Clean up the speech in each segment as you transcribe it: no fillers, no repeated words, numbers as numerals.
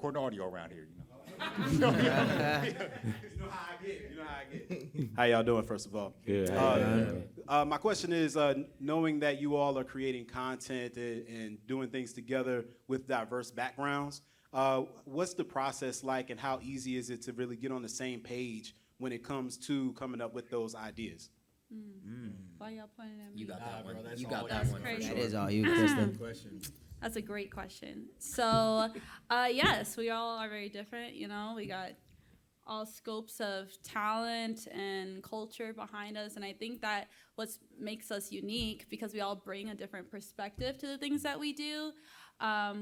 recording audio around here, you know. You know how I get. How y'all doing, first of all? Good. My question is, knowing that you all are creating content and doing things together with diverse backgrounds, what's the process like, and how easy is it to really get on the same page when it comes to coming up with those ideas? Why y'all pointing at me? You got that one. Bro, You got that one. crazy. That is all you, Kristen. Question. That's a great question. So, yes, we all are very different. You know, we got all scopes of talent and culture behind us, and I think that what makes us unique, because we all bring a different perspective to the things that we do.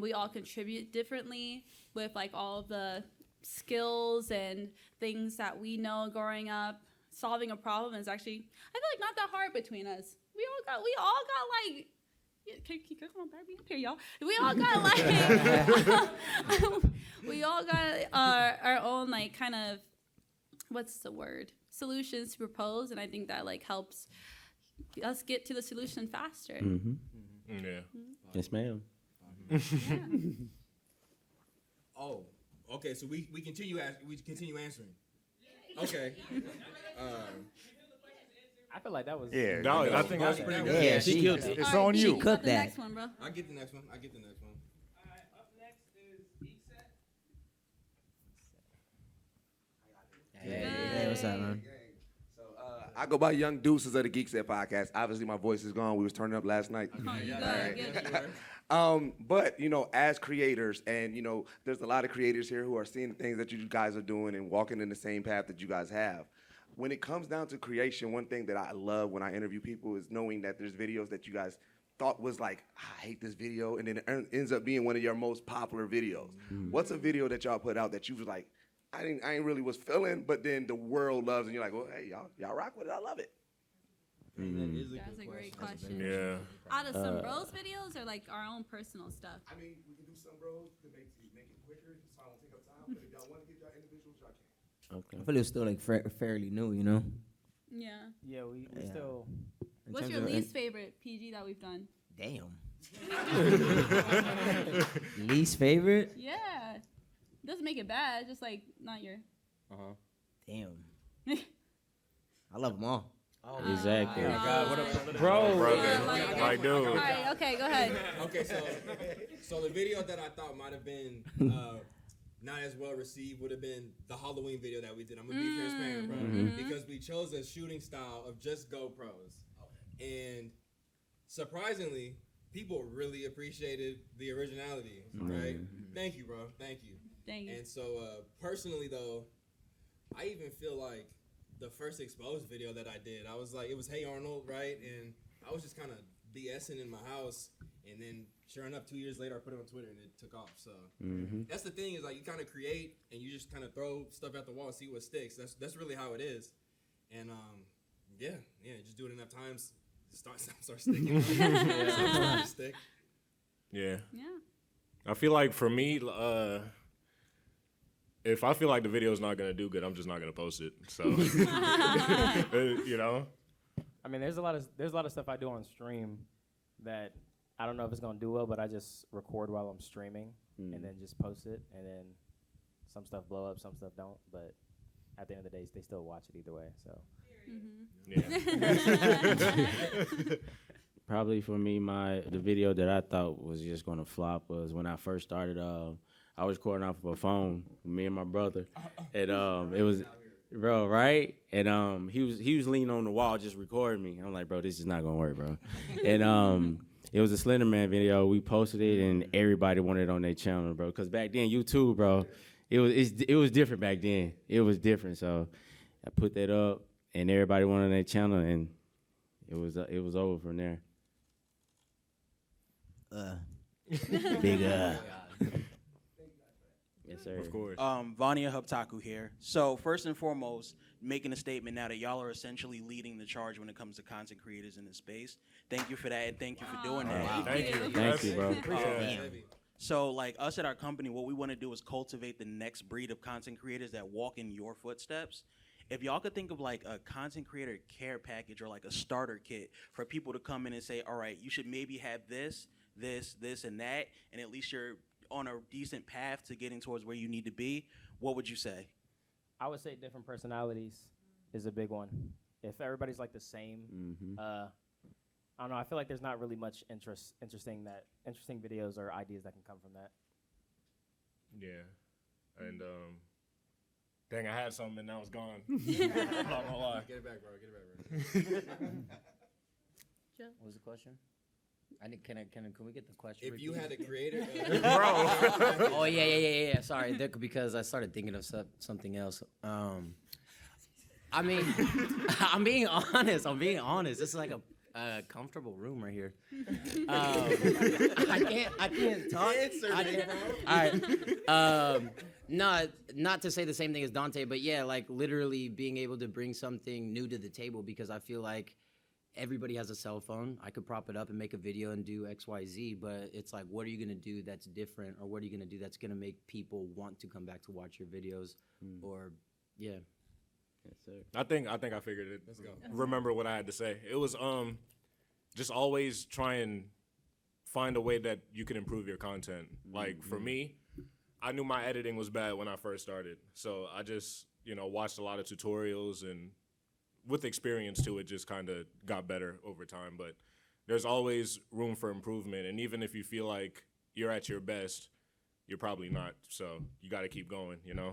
We all contribute differently with like all of the skills and things that we know growing up. Solving a problem is actually, I feel like, not that hard between us. We all got like. Come on, Barbie, up here, y'all. We all got like, we all got our own like kind of, what's the word? Solutions to propose, and I think that like helps us get to the solution faster. Yeah. Yes, ma'am. Oh, okay. So we continue answering. Okay. I feel like that was. Yeah. No, I think that's pretty good. Yeah, she killed it. It's on you. Cook Got the that. next one, bro. I get the next one. All right, up next is Eezygang. Hey, what's up, man? So I go by Young Deuces of the Geek Set podcast. Obviously, my voice is gone. We was turning up last night. Oh, you gotta get it. But you know, as creators, and you know, there's a lot of creators here who are seeing the things that you guys are doing and walking in the same path that you guys have. When it comes down to creation, one thing that I love when I interview people is knowing that there's videos that you guys thought was like, I hate this video, and then it ends up being one of your most popular videos. What's a video that y'all put out that you was like, I ain't really was feeling, but then the world loves, and you're like, well, hey, y'all rock with it. I love it. That's a great question. Yeah. Out of some bros videos or like our own personal stuff? I mean, we can do some, bro, to make it quicker, so I don't take up time. But if y'all want to get y'all individuals, y'all can. I feel it's still like fairly new, you know. Yeah. Yeah, we still. What's your least favorite PG that we've done? Damn. Least favorite? Yeah. Doesn't make it bad, just like not your. Damn. I love them all. Exactly. Oh my God, what a Brother. Like, Like, dude. All right, okay, go ahead. Okay, so the video that I thought might have been not as well received would have been the Halloween video that we did. I'm gonna be transparent, bro, because we chose a shooting style of just GoPros, and surprisingly, people really appreciated the originality. Right? Thank you, bro. Thank you. Thank you. And so personally, though, I even feel like the first exposed video that I did, I was like, it was Hey Arnold, right? And I was just kind of BSing in my house, and then sure enough, 2 years later, I put it on Twitter and it took off. So that's the thing, is like you kind of create and you just kind of throw stuff at the wall and see what sticks. That's really how it is. And yeah, just do it enough times, start sticking. Start to stick. Yeah. Yeah. I feel like for me, if I feel like the video's not gonna do good, I'm just not gonna post it. So, you know. I mean, there's a lot of stuff I do on stream that I don't know if it's gonna do well, but I just record while I'm streaming and then just post it, and then some stuff blow up, some stuff don't. But at the end of the day, they still watch it either way. So. Yeah. Probably for me, the video that I thought was just gonna flop was when I first started. I was recording off of a phone, me and my brother, and it was, bro, right? And he was leaning on the wall just recording me. I'm like, bro, this is not gonna work, bro. And it was a Slender Man video. We posted it, and everybody wanted it on their channel, bro. Cause back then, YouTube, bro, it was different back then. It was different. So I put that up, and everybody wanted on their channel, and it was over from there. Big Yes, sir. Of course. Vanya Hubtaku here. So first and foremost, making a statement now that y'all are essentially leading the charge when it comes to content creators in this space. Thank you for that, and thank you for doing that. Wow. Thank you, bro. So like us at our company, what we want to do is cultivate the next breed of content creators that walk in your footsteps. If y'all could think of like a content creator care package or like a starter kit for people to come in and say, all right, you should maybe have this, and that, and at least you're on a decent path to getting towards where you need to be, what would you say? I would say different personalities is a big one. If everybody's like the same, I don't know. I feel like there's not really much interesting videos or ideas that can come from that. Yeah, and dang, I had something and now it's gone. I'm not gonna lie. Get it back, bro. Get it back, bro. What was the question? Can we get the question? If you had a creator, Bro. Oh yeah. Sorry, because I started thinking of something else. I mean, I'm being honest. This is like a comfortable room right here. I can't talk. All right. Not to say the same thing as Dante, but yeah, like literally being able to bring something new to the table, because I feel like everybody has a cell phone. I could prop it up and make a video and do X, Y, Z, but it's like, what are you gonna do that's different, or what are you gonna do that's gonna make people want to come back to watch your videos, or yeah. Yes, sir. I think I figured it. Let's go. Remember what I had to say. It was just always try and find a way that you can improve your content. Like for me, I knew my editing was bad when I first started, so I just watched a lot of tutorials, and with experience too, it just kind of got better over time. But there's always room for improvement, and even if you feel like you're at your best, you're probably not. So you got to keep going. Yeah.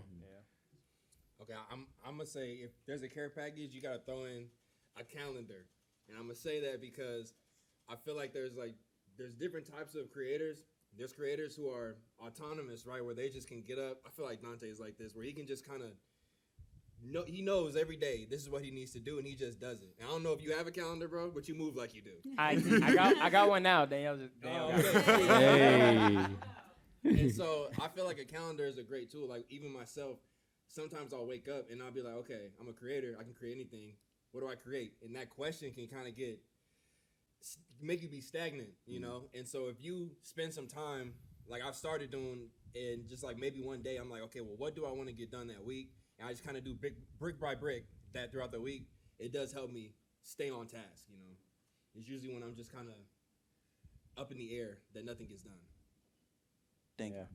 Okay, I'm gonna say if there's a care package, you gotta throw in a calendar, and I'm gonna say that because I feel like there's different types of creators. There's creators who are autonomous, right, where they just can get up. I feel like Dante is like this, where he can just kind of he knows every day this is what he needs to do, and he just does it. And I don't know if you have a calendar, bro, but you move like you do. I got one now. Danielle got it. Hey. And so I feel like a calendar is a great tool. Like even myself, sometimes I'll wake up and I'll be like, okay, I'm a creator. I can create anything. What do I create? And that question can kind of make you be stagnant, And so if you spend some time, like I've started doing, and just like maybe one day I'm like, okay, well, what do I want to get done that week? And I just kind of do brick by brick that throughout the week. It does help me stay on task, It's usually when I'm just kind of up in the air that nothing gets done. Thank you.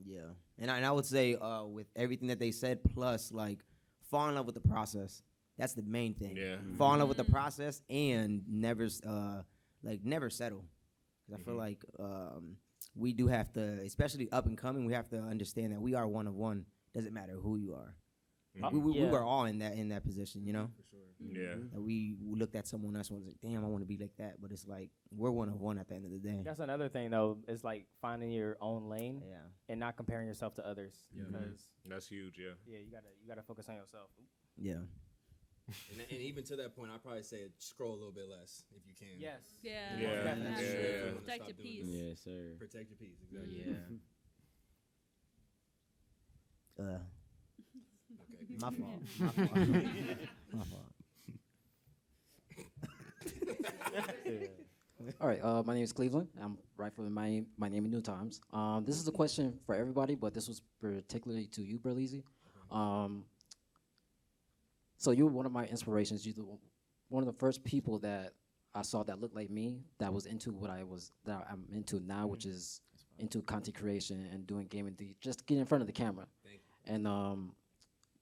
Yeah, and I would say with everything that they said, plus like fall in love with the process. That's the main thing. Yeah. Fall in love with the process and never settle. Because I feel like we do have to, especially up and coming, we have to understand that we are one of one. Doesn't matter who you are. We were all in that position, For sure. Yeah. And we looked at someone else and was like, damn, I want to be like that. But it's like we're one of one at the end of the day. That's another thing though, is like finding your own lane Yeah. and not comparing yourself to others. Yeah. Because That's huge. Yeah. yeah, you gotta focus on yourself. Yeah. And even to that point, I'd probably say scroll a little bit less if you can. Yes. Yeah. Yeah. Definitely. If you Yeah. wanna Protect stop your doing peace. this. Yes, sir. Protect your peace, exactly. Yeah. Okay. My fault. My fault. All right, my name is Cleveland. I'm rightfully my name in New Times. This is a question for everybody, but this was particularly to you, Berleezy. So you were one of my inspirations. You're one of the first people that I saw that looked like me, that was into that I'm into now, which is into content creation and doing gaming, just get in front of the camera. Thank you. And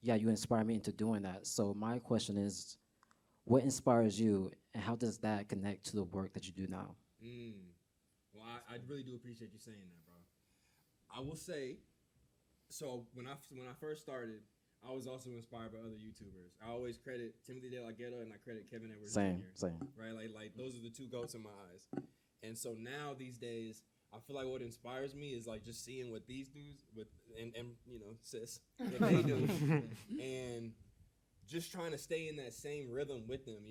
yeah, you inspired me into doing that. So my question is, what inspires you, and how does that connect to the work that you do now? Well, I really do appreciate you saying that, bro. I will say, so when I first started, I was also inspired by other YouTubers. I always credit Timothy De La Ghetto and I credit Kevin Edwards Same. Jr. Right, like those are the two goats in my eyes. And so now these days, I feel like what inspires me is like just seeing what these dudes and sis, what they do, and just trying to stay in that same rhythm with them.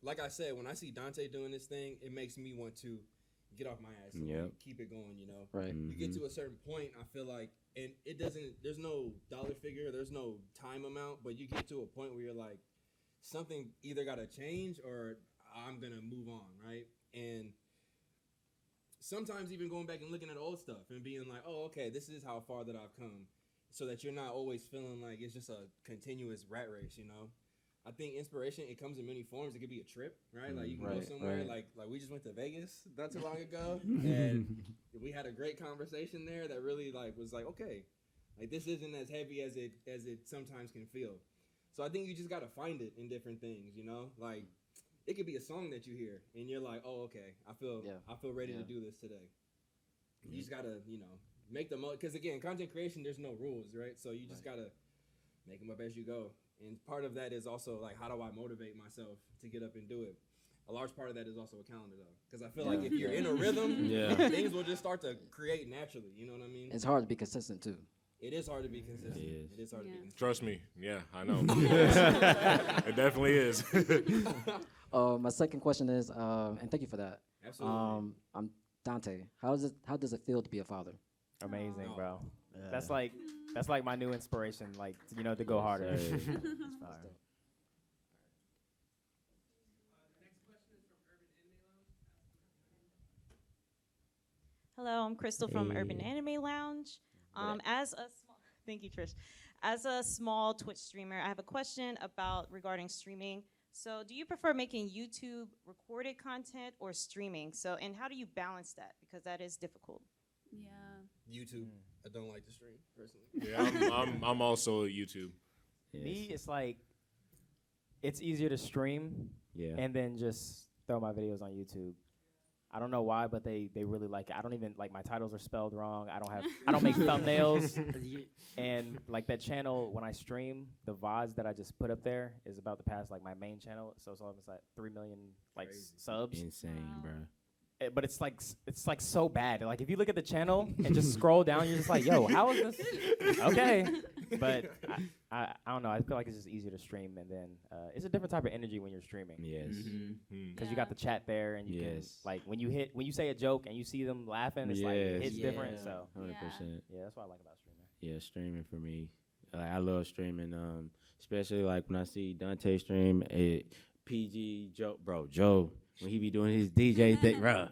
Like I said, when I see Dante doing this thing, it makes me want to get off my ass and Yep. keep it going. Right. You get to a certain point, I feel like, and there's no dollar figure, there's no time amount, but you get to a point where you're like, something either got to change or I'm going to move on, right? And sometimes even going back and looking at old stuff and being like, oh, okay, this is how far that I've come, so that you're not always feeling like it's just a continuous rat race, I think inspiration, it comes in many forms. It could be a trip, right? Like you can go somewhere, like we just went to Vegas not too long ago, and we had a great conversation there that really like was like, okay, like this isn't as heavy as it sometimes can feel. So I think you just gotta find it in different things, you know? Like it could be a song that you hear and you're like, oh, okay, I feel ready to do this today. You just gotta, you know, make the most, because again, content creation, there's no rules, right? So you just gotta make them up as you go. And part of that is also like, how do I motivate myself to get up and do it? A large part of that is also a calendar, though, because I feel like if you're in a rhythm, things will just start to create naturally. You know what I mean? It's hard to be consistent too. It is hard to be consistent. It is hard to be consistent. Trust me. Yeah, I know. It definitely is. My second question is, and thank you for that. Absolutely. I'm Dante. How does it feel to be a father? Amazing, bro. That's like my new inspiration, like, you know, to go harder. That's fire. Hello, I'm Crystal from Urban Anime Lounge. Thank you, Trish. As a small Twitch streamer, I have a question regarding streaming. So, do you prefer making YouTube recorded content or streaming? So, and how do you balance that? Because that is difficult. Yeah. YouTube. I don't like to stream personally. Yeah, I'm also YouTube. Yes. Me, it's like it's easier to stream and then just throw my videos on YouTube. I don't know why, but they really like it. I don't even like my titles are spelled wrong. I don't make thumbnails. And like that channel, when I stream, the VODs that I just put up there is about to pass like my main channel. So it's almost like 3 million like subs. Insane, bro. But it's like so bad. Like if you look at the channel and just scroll down, you're just like, yo, how is this? Okay. But I don't know. I feel like it's just easier to stream, and then it's a different type of energy when you're streaming. Yes. Because you got the chat there, and you can like when you say a joke and you see them laughing, it's like it's different. So 100%. Yeah, that's what I like about streaming. Yeah, streaming for me. Like I love streaming. Especially like when I see Dante stream, PG Joe. When he be doing his DJ thing, bro.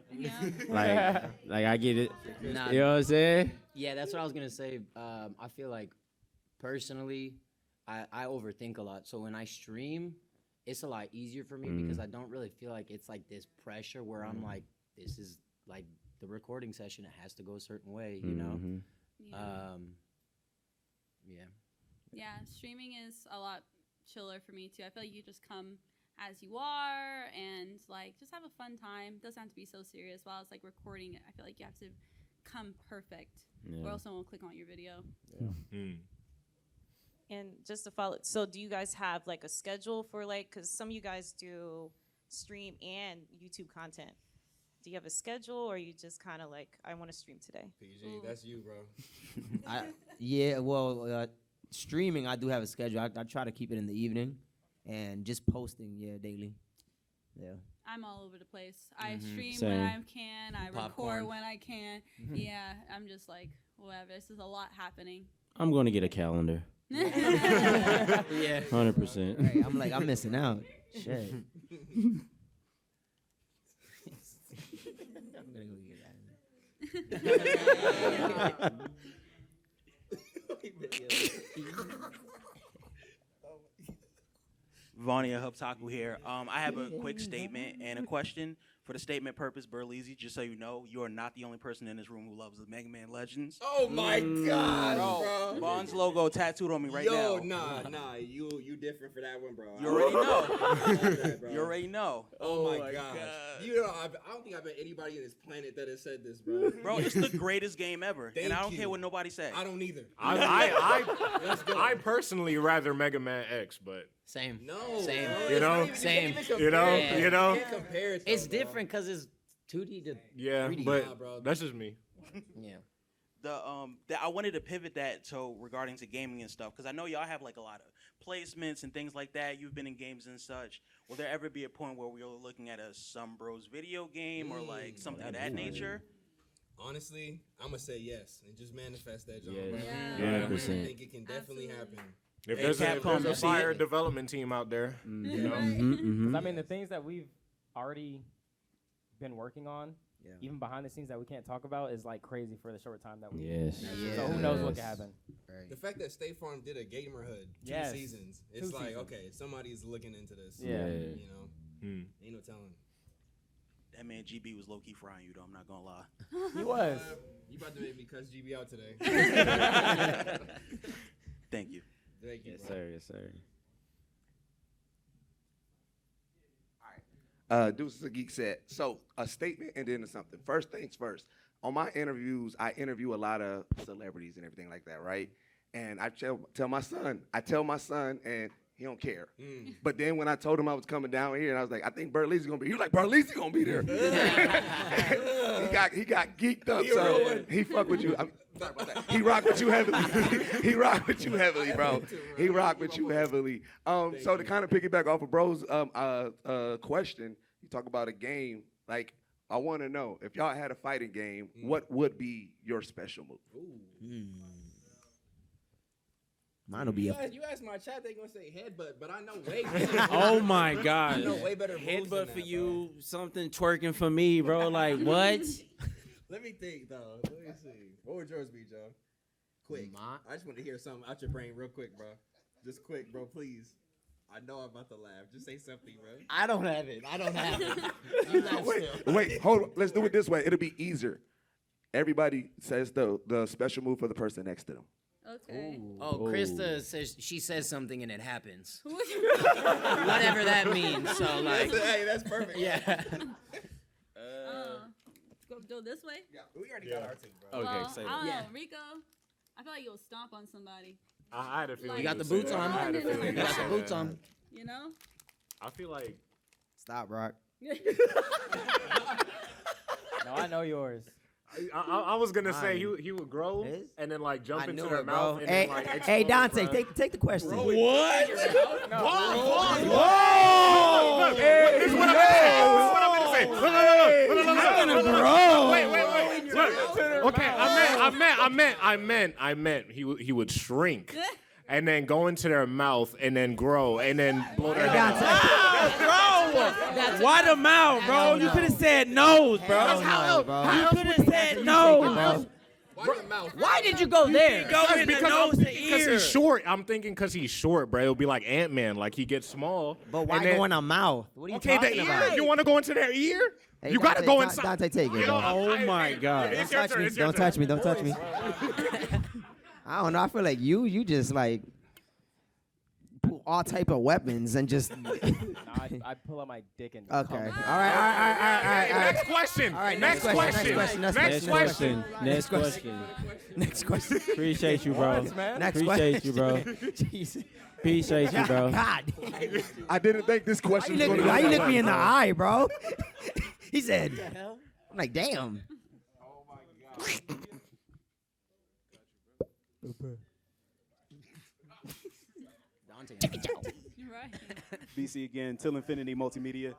Like I get it. Nah, you know what I'm saying? Yeah, that's what I was gonna say. I feel like personally, I overthink a lot. So when I stream, it's a lot easier for me because I don't really feel like it's like this pressure where I'm like, this is like the recording session. It has to go a certain way, you know. Yeah, streaming is a lot chiller for me too. I feel like you just come as you are and like just have a fun time. Doesn't have to be so serious. While it's like recording it, I feel like you have to come perfect or else someone will click on your video. And just to follow, so do you guys have like a schedule for like, because some of you guys do stream and YouTube content. Do you have a schedule, or you just kind of like, I want to stream today? PG, that's you, bro. Streaming, I do have a schedule. I try to keep it in the evening, and just posting, daily. Yeah. I'm all over the place. I stream Same. when I can. I Popcorn. record when I can. Yeah, I'm just like, whatever. This is a lot happening. I'm going to get a calendar. Yeah. 100%. Hey, I'm like, I'm missing out. Shit. I'm gonna go get that. Vania Hubtaku here. I have a quick statement and a question. For the statement purpose, Berleezy, just so you know, you are not the only person in this room who loves the Mega Man Legends. Oh my God, bro. Bond's logo tattooed on me right now. Nah, you different for that one, bro. You already know. Bro. You already know. Oh my God. You know, I don't think I've met anybody on this planet that has said this, bro. Bro, it's the greatest game ever, Thank and I don't you. care what nobody says. I don't either. I personally rather Mega Man X, but Same. No. Same. bro, You know? Same. you know, Yeah. you know. Can't compare it, It's though, bro. different because it's 2D to Yeah, 3D. but Nah, bro. that's just me. Yeah. I wanted to pivot that so regarding to gaming and stuff, because I know y'all have like a lot of placements and things like that. You've been in games and such. Will there ever be a point where we're looking at a Somebros video game or like something of that nature? Honestly, I'm gonna say yes and just manifest that, John. Yes. Bro. Yeah. I 100%. think it can definitely happen. If Hey, there's Capcom, a you see fire it? development team out there, you know. 'Cause I mean, the things that we've already been working on, even behind the scenes that we can't talk about is like crazy for the short time that we. Yes. So who knows what could happen? Right. The fact that State Farm did a Gamerhood 2 Yes. seasons, it's 2 like seasons. okay, somebody's looking into this. Yeah. You know, ain't no telling. That man GB was low key frying you though. I'm not gonna lie. He was. You about to make me cuss GB out today. Thank you. Thank you, Yes, bro. sir. Yes, sir. Deuce is a geek said. So a statement and then something. First things first. On my interviews, I interview a lot of celebrities and everything like that, right? And I tell my son, and he don't care. But then when I told him I was coming down here, and I was like, I think Berleezy gonna be. He was like, Berleezy gonna be there. he got geeked up, so he fuck with you. Sorry about that. He rock with you heavily. He rock with you heavily, bro. He rock with you heavily. So to kind of piggyback off of bro's question, you talk about a game. Like, I want to know if y'all had a fighting game, what would be your special move? Mine will be a. You ask my chat, they gonna say headbutt, but I know way better. Oh my God. I know way better moves than Headbutt that, for bro. you, something twerking for me, bro. Like what? Let me think, though. Let me see. What would yours be, Joe? Quick. I just want to hear something out your brain real quick, bro. Just quick, bro, please. I know I'm about to laugh. Just say something, bro. I don't have it. You laugh still. Wait, hold on. Let's do it this way. It'll be easier. Everybody says the special move for the person next to them. Okay. Oh, Krista says she says something and it happens. Whatever that means. So like, Hey, that's perfect. yeah. Go this way. Yeah, we already got our two, bro. Okay, Well, say I that. don't Yeah. know, Rico. I feel like you'll stomp on somebody. I had a feeling. You got would the say boots that. on. I had a You got feeling You you'd got say the boots that. on. You know. I feel like Stop, Rock. No, I know yours. I was gonna say Mine. he would grow His? and then like jump I into knew their it, mouth bro. and Hey, then like hey, explode, Dante, bro. take the question. What? No. Whoa! This is what I'm gonna say. Wait. Look. Okay, I meant he would shrink. And then go into their mouth, and then grow, and then blow their head off. Bro, why the mouth, bro? You could have said nose, bro. You could have said nose. Why your mouth? Why did you go there? Go in the nose to Because ear. he's short. I'm thinking because he's short, bro. It'll be like Ant-Man. Like, he gets small. But why and then- go in a mouth? What are you Okay, the talking ear. about? You want to go into their ear? Hey, You got to Dante, go Da- inside. Dante, take it, You know, bro. Oh my God. It's Don't your touch turn, me. it's your Don't turn. touch me. Don't touch me. I don't know. I feel like you just like pull all type of weapons and just. No, I pull out my dick and. Okay. come. All right. Next question. All right, Next question. Next question. Next question. Next question. Appreciate you, bro. Next Appreciate you, bro. Jesus. Appreciate you, bro. God. I didn't think this question was going to Why you look me in the bro. eye, bro? He said. I'm like, damn. Right. BC again, Till Infinity Multimedia.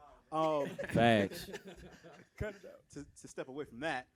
Facts. To step away from that,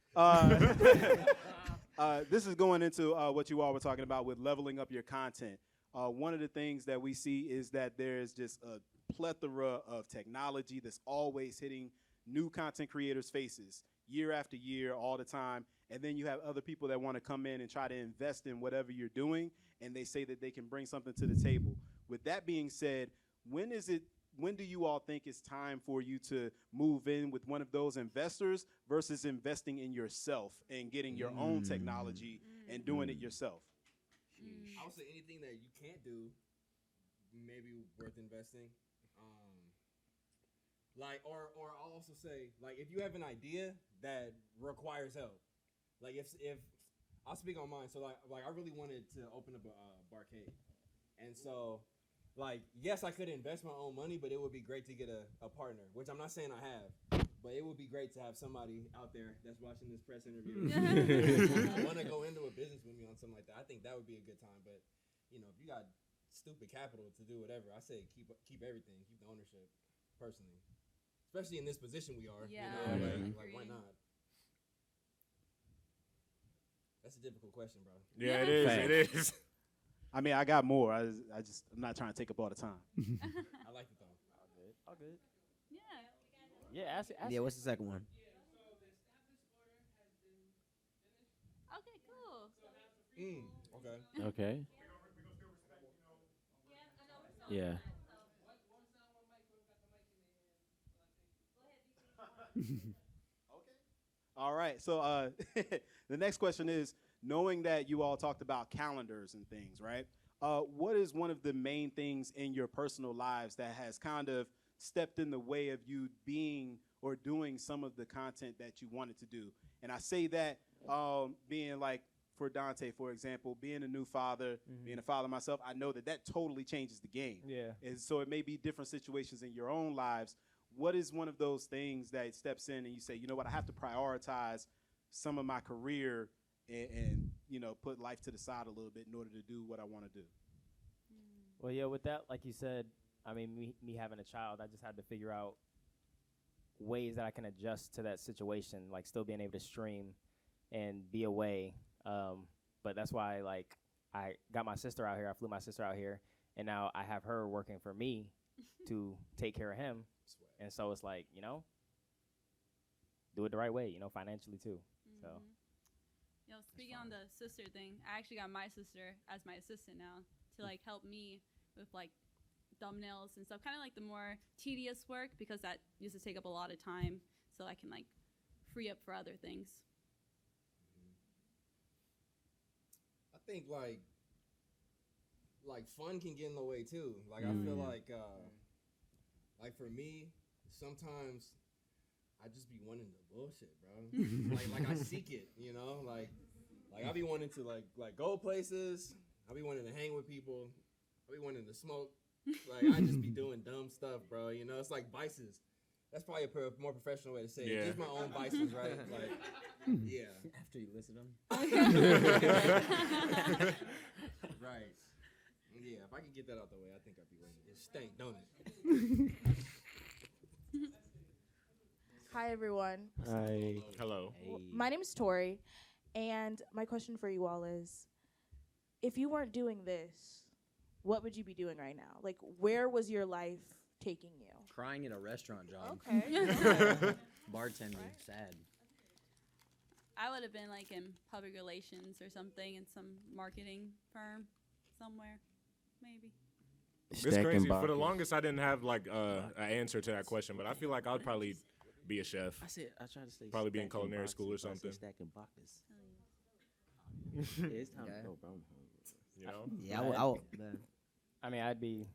this is going into what you all were talking about with leveling up your content. One of the things that we see is that there's just a plethora of technology that's always hitting new content creators' faces year after year, all the time. And then you have other people that want to come in and try to invest in whatever you're doing, and they say that they can bring something to the table. With that being said, when do you all think it's time for you to move in with one of those investors versus investing in yourself and getting your own technology and doing it yourself? I would say anything that you can't do, maybe worth investing. Or I'll also say, like, if you have an idea that requires help, like if I'll speak on mine. So like I really wanted to open up a barcade, and so like yes, I could invest my own money, but it would be great to get a partner, which I'm not saying I have, but it would be great to have somebody out there that's watching this press interview want to go into a business with me on something like that. I think that would be a good time, but you know, if you got stupid capital to do whatever, I say keep everything, keep the ownership personally. Especially in this position we are. Yeah, You know, I like why agree. not? That's a difficult question, bro. Yeah, it is. It is. I mean, I got more. I'm not trying to take up all the time. I like it though. All good. Yeah. Yeah, ask Yeah, what's the second one? Okay. Okay. Yeah. All right. So the next question is, knowing that you all talked about calendars and things, right? What is one of the main things in your personal lives that has kind of stepped in the way of you being or doing some of the content that you wanted to do? And I say that being like, for Dante, for example, being a new father, being a father myself, I know that that totally changes the game. Yeah. And so it may be different situations in your own lives. What is one of those things that steps in and you say, you know what, I have to prioritize some of my career and you know, put life to the side a little bit in order to do what I want to do? Well, yeah, with that, like you said, I mean, me having a child, I just had to figure out ways that I can adjust to that situation, like still being able to stream and be away. But that's why, like, I got my sister out here. I flew my sister out here, and now I have her working for me to take care of him. And so it's like, you know, do it the right way, you know, financially too. So. You know, speaking on the sister thing, I actually got my sister as my assistant now to like help me with like thumbnails and stuff, kind of like the more tedious work, because that used to take up a lot of time, so I can like free up for other things. I think like fun can get in the way too. Like I feel like for me, sometimes I just be wanting the bullshit, bro. like I seek it, you know? Like I be wanting to like go places. I be wanting to hang with people. I be wanting to smoke. Like I just be doing dumb stuff, bro. You know, it's like vices. That's probably a more professional way to say it. Just my own vices, right? Like, yeah. After you listed them. Right. Yeah, if I can get that out the way, I think I'd be winning. It stank, don't it? Hi, everyone. Hi. Hello. Hey. My name is Tori, and my question for you all is, if you weren't doing this, what would you be doing right now? Like, where was your life taking you? Crying at a restaurant job. Okay. Bartending. Sad. I would have been like in public relations or something in some marketing firm somewhere, maybe. It's Stacking crazy. For the boxes. longest, I didn't have like an answer to that question, but I feel like I'd probably be a chef. I tried to say Probably be in stacking culinary boxes, school or but I said something. Stacking boxes. Yeah, it's time to go, bro. You know? Yeah, I mean, I'd be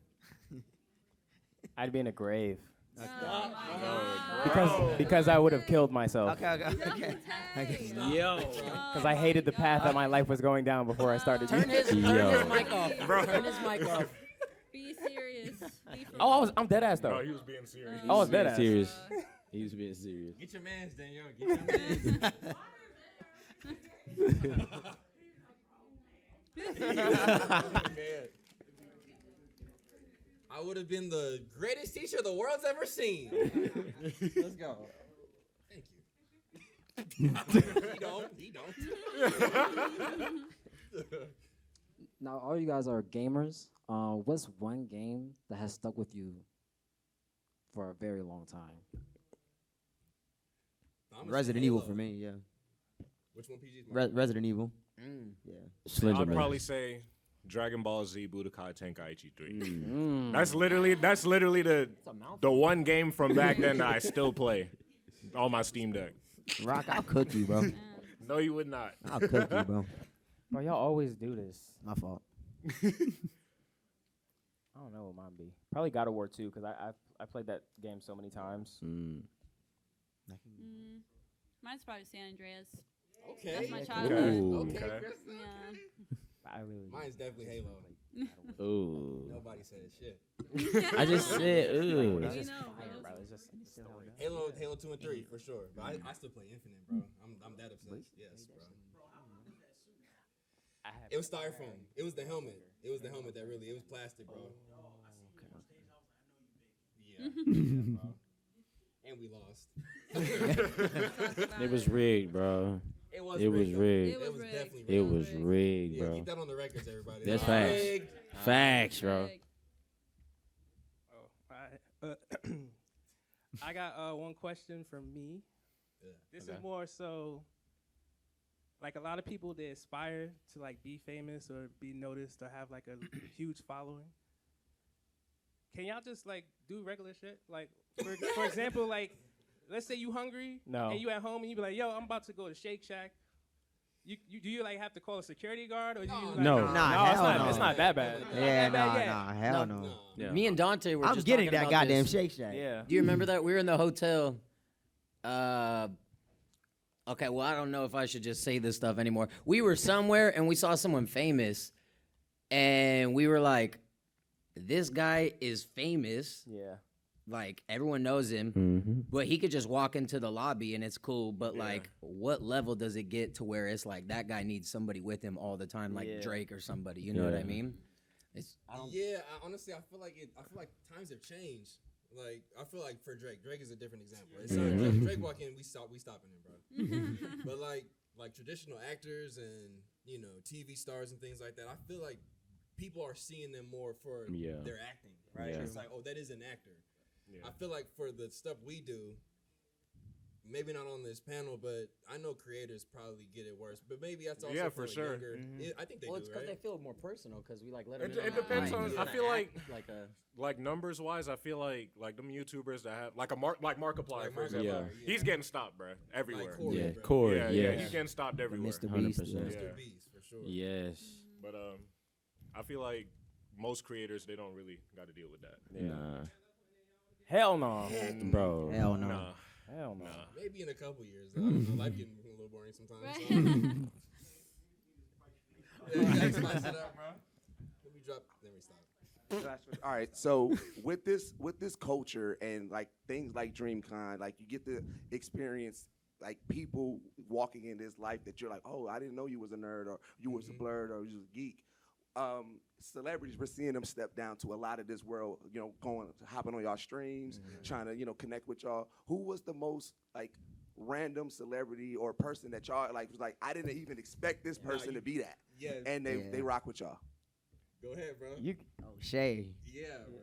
in a grave. Because I would have killed myself. Okay. Yo. Because I hated the path that my life was going down before I started. Turn his mic off. Bro. Turn his mic off. Be serious. Be for Oh, real. I'm dead ass though. Bro, he was being serious. I was dead ass. Serious. He was being serious. Get your mans, Danielle. Get your mans. I would have been the greatest teacher the world's ever seen. Let's go. Thank you. He don't. Now, all you guys are gamers. What's one game that has stuck with you for a very long time? Resident Evil for me, yeah. Which one, PG? Resident Evil. Yeah. Slender I'd Man. probably say Dragon Ball Z Budokai Tenkaichi 3. Mm. That's literally the one game from back then that I still play on my Steam Deck. Rock, I'll cook you, bro. No, you would not. I'll cook you, bro. Bro, y'all always do this. My fault. I don't know what mine be. Probably God of War 2, because I played that game so many times. Mine's probably San Andreas. Okay. That's my Okay. childhood. Okay. Yeah. I really. Mine's definitely Halo. Ooh. Nobody said shit. I just said, ooh. It's We just know, fire, bro. bro. It's just still how it goes. Halo 2 and 3 for sure. But I still play Infinite, bro. I'm that obsessed. Yes, bro. It was styrofoam. It was the helmet. It was the helmet that really. It was plastic, bro. Yeah. Yeah, bro. And we lost. It was rigged, bro. It was It was rigged. rigged. It was definitely rigged. It was rigged, Yeah, bro. keep that on the records, everybody. That's It was facts. rigged. Facts, bro. Greg. Oh, all right. I got one question from me. Yeah. This Okay. is more so like a lot of people, they aspire to like be famous or be noticed or have like a huge following. Can y'all just like do regular shit? Like, for example, like, let's say you hungry and you at home and you be like, yo, I'm about to go to Shake Shack. Do you like have to call a security guard or do you like, no, it's not that bad. Yeah, hell no. Yeah. Me and Dante were I'm just getting talking that about goddamn this. Shake Shack. Yeah. Do you remember that? We were in the hotel. Okay, well, I don't know if I should just say this stuff anymore. We were somewhere and we saw someone famous, and we were like, this guy is famous. Yeah. Like, everyone knows him, but he could just walk into the lobby and it's cool. But, like, what level does it get to where it's like that guy needs somebody with him all the time, like Drake or somebody? You know what I mean? Honestly, I feel like times have changed. Like, I feel like for Drake is a different example. It's like Drake walk in, we stopping him, bro. But like traditional actors and TV stars and things like that, I feel like people are seeing them more for their acting, right? It's like, oh, that is an actor. I feel like for the stuff we do, maybe not on this panel, but I know creators probably get it worse. But maybe that's also for sure. Younger. I think they do, it's because right? they feel more personal because we like let them. It depends on. I feel like numbers wise, I feel like them YouTubers that have like Markiplier, for example. He's getting stopped, bro, everywhere. Like Corey, yeah, he's getting stopped everywhere. Mr. Beast, Mr. Beast for sure. Yes. But I feel like most creators, they don't really got to deal with that. Nah. Hell no. Bro. Hell no. Nah. Hell no. Maybe in a couple years. I don't know. Life getting a little boring sometimes. So. Yeah, spice it up, bro. Let me drop. Then we stop. All right, so with this culture and like things like Dreamcon, like you get to experience like people walking in this life that you're like, oh, I didn't know you was a nerd or you was a blurred or you was a geek. Celebrities, we're seeing them step down to a lot of this world, hopping on y'all streams, trying to, connect with y'all. Who was the most like random celebrity or person that y'all like was like, I didn't even expect this person to be that. Yeah. And they rock with y'all. Go ahead, bro. O'Shea. Yeah, bro.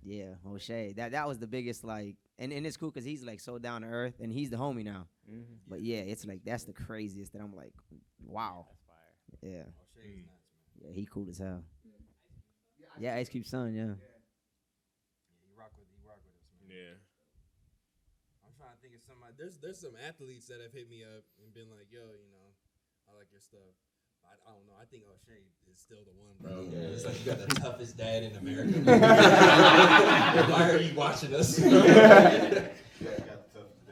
Yeah, O'Shea. That was the biggest like, and it's cool because he's like so down to earth and he's the homie now. But yeah, it's like that's the craziest that I'm like, wow. That's fire. Yeah. O'Shea's nuts, man. Yeah, he cool as hell. Yeah, Ice Cube's son, yeah. You rock with us, man. Yeah. I'm trying to think of somebody. There's some athletes that have hit me up and been like, yo, I like your stuff. I don't know. I think O'Shea is still the one, bro. Yeah. It's like you got the toughest dad in America. Why are you watching us?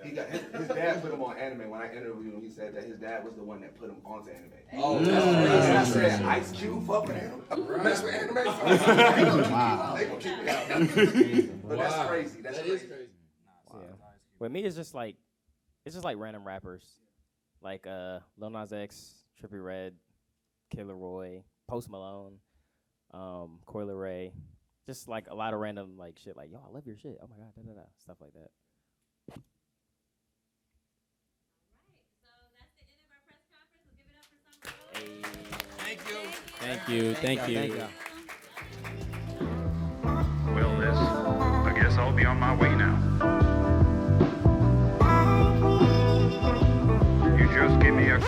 His dad put him on anime. When I interviewed him, he said that his dad was the one that put him onto anime. Oh, that's crazy. I said, Ice Cube fuck with anime. Mess with anime. Wow. They gonna keep it out. But that's crazy. That is crazy. Yeah. With me, it's just like random rappers, like Lil Nas X, Trippie Redd, Kid Laroi, Post Malone, Coi Leray, just like a lot of random like shit. Like, yo, I love your shit. Oh my god, stuff like that. Thank you. Thank you. Well, Liz, I guess I'll be on my way now. You just give me a